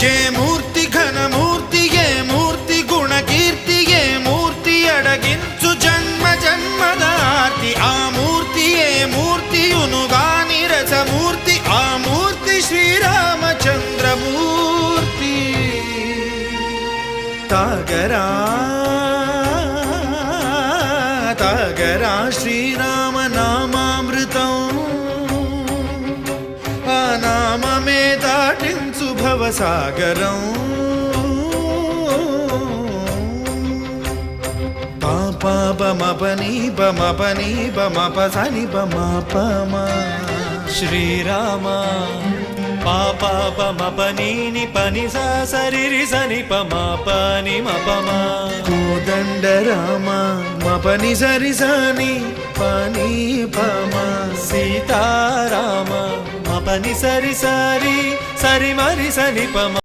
ఏ మూర్తి ఘనమూర్తి, ఏ మూర్తి గుణకీర్తి, ఏ మూర్తి అడగించు జన్మ జన్మదార్తి. ఆ మూర్తి ఏ మూర్తియునుగాని రసమూర్తి, ఆ మూర్తి శ్రీరామచంద్రమూర్తి. తాగరా తాగరా శ్రీరామ నామామృతం, ఆ నామమే దాటించు భవసాగరం. పాపా బమపని బమపని బమపసని బమపమా. శ్రీరామ పాపా పమపని పని సా సరి సని పమా పని మపమా. కోదండ రామ మపని సరి సని పని పమా. సీతారామ మపని సరి సరి సరి మరి సని పమ.